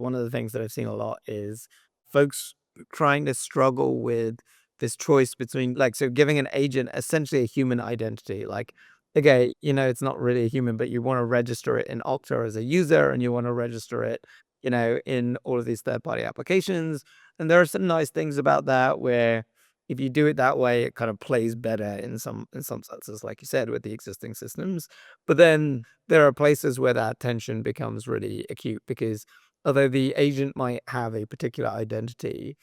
one of the things that I've seen a lot is folks trying to struggle with this choice between so giving an agent essentially a human identity. Like, okay, it's not really a human, but you want to register it in Okta as a user and you want to register it, in all of these third-party applications. And there are some nice things about that where if you do it that way, it kind of plays better in some senses, like you said, with the existing systems. But then there are places where that tension becomes really acute because although the agent might have a particular identity,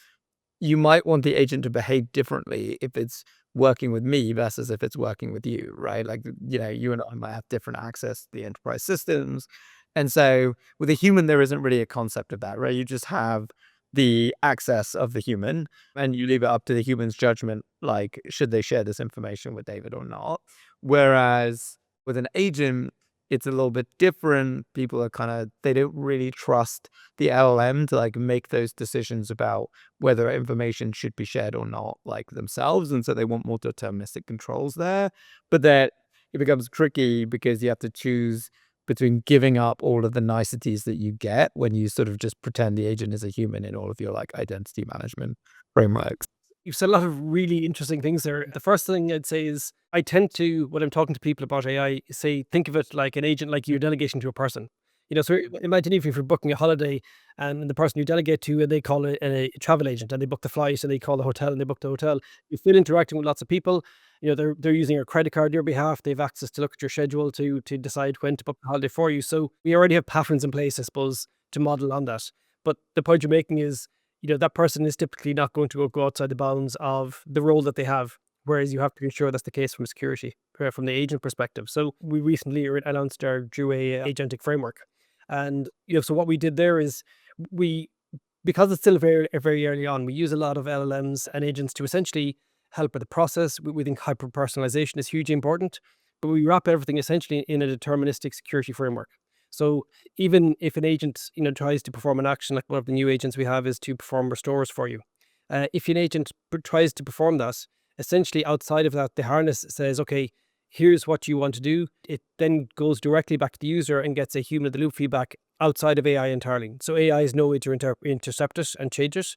you might want the agent to behave differently if it's working with me versus if it's working with you, right? Like, you and I might have different access to the enterprise systems. And so with a human, there isn't really a concept of that, right? You just have the access of the human and you leave it up to the human's judgment, like, should they share this information with David or not? Whereas with an agent, it's a little bit different. People are they don't really trust the LLM to make those decisions about whether information should be shared or not, like themselves. And so they want more deterministic controls there. But that it becomes tricky because you have to choose between giving up all of the niceties that you get when you sort of just pretend the agent is a human in all of your identity management frameworks. You've said a lot of really interesting things there. The first thing I'd say is I tend to, when I'm talking to people about AI, say, think of it like an agent, like you're delegating to a person. So imagine if you're booking a holiday and the person you delegate to, they call it a travel agent and they book the flight and they call the hotel and they book the hotel. You're still interacting with lots of people. They're using your credit card on your behalf. They have access to look at your schedule to decide when to book the holiday for you. So we already have patterns in place, I suppose, to model on that. But the point you're making is, that person is typically not going to go outside the bounds of the role that they have, whereas you have to ensure that's the case from security, from the agent perspective. So we recently announced our Druva agentic framework. And, so what we did there is because it's still very, very early on, we use a lot of LLMs and agents to essentially help with the process. We think hyper-personalization is hugely important, but we wrap everything essentially in a deterministic security framework. So even if an agent, tries to perform an action, like one of the new agents we have is to perform restores for you. If an agent tries to perform that, essentially outside of that, the harness says, okay, here's what you want to do. It then goes directly back to the user and gets a human in the loop feedback outside of AI entirely. So AI is no way to intercept it and change it.